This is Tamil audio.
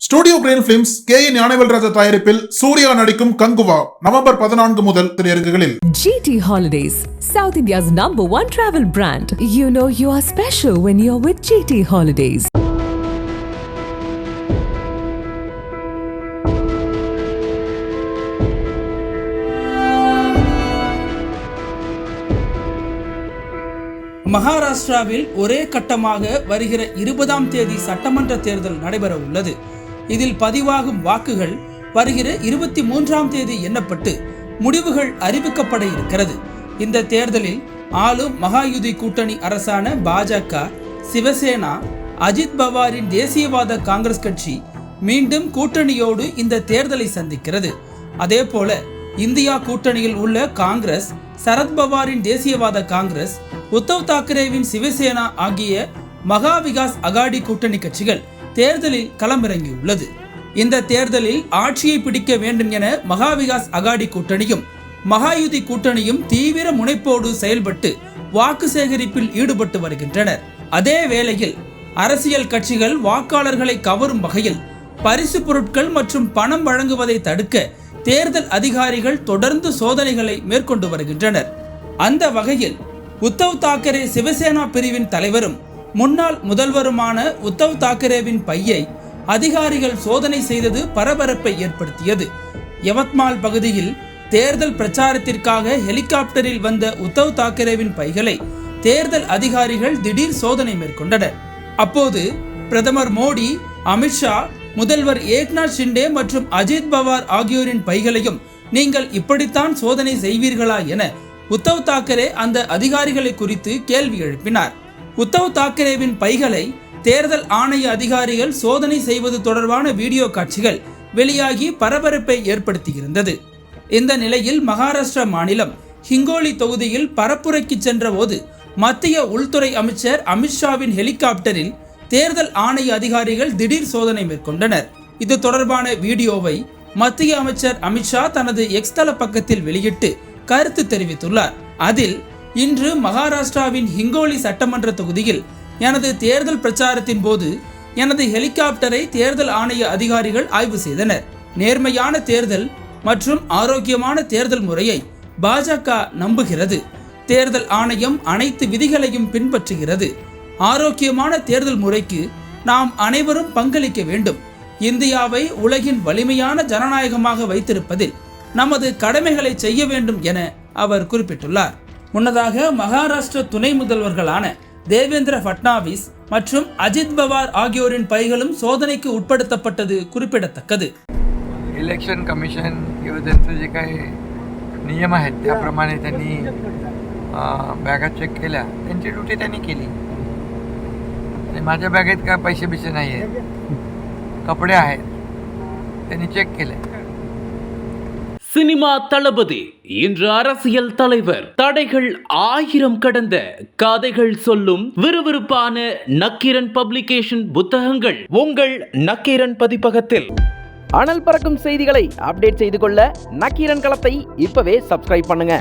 Studio green films K Gnanavelraja தயாரிப்பில் சூர்யா நடிக்கும் கங்குவா நவம்பர் 14 முதல் திரையரங்குகளில். GT Holidays, South India's #1 travel brand. You know you are special when you're with GT Holidays. மகாராஷ்டிராவில் ஒரே கட்டமாக வருகிற 20ஆம் தேதி சட்டமன்ற தேர்தல் நடைபெற உள்ளது. இதில் பதிவாகும் வாக்குகள் வருகிற 23ஆம் தேதி எண்ணப்பட்டு முடிவுகள் அறிவிக்கப்பட இருக்கிறது. இந்த தேர்தலில் ஆளும் மகாயுதி கூட்டணி அரசான பாஜக, சிவசேனா, அஜித் பவாரின் தேசியவாத காங்கிரஸ் கட்சி மீண்டும் கூட்டணியோடு இந்த தேர்தலை சந்திக்கிறது. அதேபோல இந்தியா கூட்டணியில் உள்ள காங்கிரஸ், சரத்பவாரின் தேசியவாத காங்கிரஸ், உத்தவ் தாக்கரேவின் சிவசேனா ஆகிய மகா விகாஸ் அகாடி கூட்டணி கட்சிகள் தேர்தலில் களமிறங்கியுள்ளது. இந்த தேர்தலில் ஆட்சியை பிடிக்க வேண்டும் என மகா விகாஸ் அகாடி கூட்டணியும் மகாயுதி கூட்டணியும் தீவிர முனைப்போடு செயல்பட்டு வாக்கு சேகரிப்பில் ஈடுபட்டு வருகின்றனர். அதே வேளையில் அரசியல் கட்சிகள் வாக்காளர்களை கவரும் வகையில் பரிசு பொருட்கள் மற்றும் பணம் வழங்குவதை தடுக்க தேர்தல் அதிகாரிகள் தொடர்ந்து சோதனைகளை மேற்கொண்டு வருகின்றனர். அந்த வகையில் உத்தவ் தாக்கரே சிவசேனா பிரிவின் தலைவரும் முன்னாள் முதல்வருமான உத்தவ் தாக்கரேவின் பையை அதிகாரிகள் சோதனை செய்தது பரபரப்பை ஏற்படுத்தியது. யவத்மால் பகுதியில் தேர்தல் பிரச்சாரத்திற்காக ஹெலிகாப்டரில் வந்த உத்தவ் தாக்கரேவின் பைகளை தேர்தல் அதிகாரிகள் திடீர் சோதனை மேற்கொண்டனர். அப்போது பிரதமர் மோடி, அமித்ஷா, முதல்வர் ஏக்நாத் ஷிண்டே மற்றும் அஜித் பவார் ஆகியோரின் பைகளையும் நீங்கள் இப்படித்தான் சோதனை செய்வீர்களா என உத்தவ் தாக்கரே அந்த அதிகாரிகளை குறித்து கேள்வி எழுப்பினார். உத்தவ் தாக்கரேவின் பைகளை தேர்தல் ஆணைய அதிகாரிகள் சோதனை செய்வது தொடர்பான வீடியோ காட்சிகள் வெளியாகி பரபரப்பை ஏற்படுத்தியிருந்தது. இந்த நிலையில் மகாராஷ்டிரா மாநிலம் ஹிங்கோலி தொகுதியில் பரப்புரைக்கு சென்ற போது மத்திய உள்துறை அமைச்சர் அமித்ஷாவின் ஹெலிகாப்டரில் தேர்தல் ஆணைய அதிகாரிகள் திடீர் சோதனை மேற்கொண்டனர். இது தொடர்பான வீடியோவை மத்திய அமைச்சர் அமித்ஷா தனது எக்ஸ் தள பக்கத்தில் வெளியிட்டு கருத்து தெரிவித்துள்ளார். அதில், இன்று மகாராஷ்டிராவின் ஹிங்கோலி சட்டமன்ற தொகுதியில் எனது தேர்தல் பிரச்சாரத்தின் போது எனது ஹெலிகாப்டரை தேர்தல் ஆணைய அதிகாரிகள் ஆய்வு செய்தனர். நேர்மையான தேர்தல் மற்றும் ஆரோக்கியமான தேர்தல் முறையை பாஜக நம்புகிறது. தேர்தல் ஆணையம் அனைத்து விதிகளையும் பின்பற்றுகிறது. ஆரோக்கியமான தேர்தல் முறைக்கு நாம் அனைவரும் பங்களிக்க வேண்டும். இந்தியாவை உலகின் வலிமையான ஜனநாயகமாக வைத்திருப்பதில் நமது கடமைகளை செய்ய வேண்டும் என அவர் குறிப்பிட்டுள்ளார். முன்னதாக மகாராஷ்டிர துணை முதல்வர்களான தேவேந்திர ஃபட்னாவிஸ் மற்றும் அஜித் பவார் ஆகியோரின் பைகளும் சோதனைக்கு உட்படுத்தப்பட்டது குறிப்பிடத்தக்கது. इलेक्शन कमिशन किंवा त्यांचे जे काही नियम आहेत त्याप्रमाणे त्यांनी बॅगा चेक केल्या. त्यांची ड्युटी त्यांनी केली. आणि माझ्या बॅगेत काय पैसे बिसे नाही आहेत, कपडे आहेत, त्यांनी चेक केले. சினிமா தளபதி இன்று அரசியல் தலைவர். தடைகள் 1000 கடந்த கதைகள் சொல்லும் விறுவிறுப்பான நக்கீரன் பப்ளிகேஷன் புத்தகங்கள் உங்கள் நக்கீரன் பதிப்பகத்தில். அனல் பறக்கும் செய்திகளை அப்டேட் செய்து கொள்ள நக்கீரன் களத்தை இப்பவே சப்ஸ்கிரைப் பண்ணுங்க.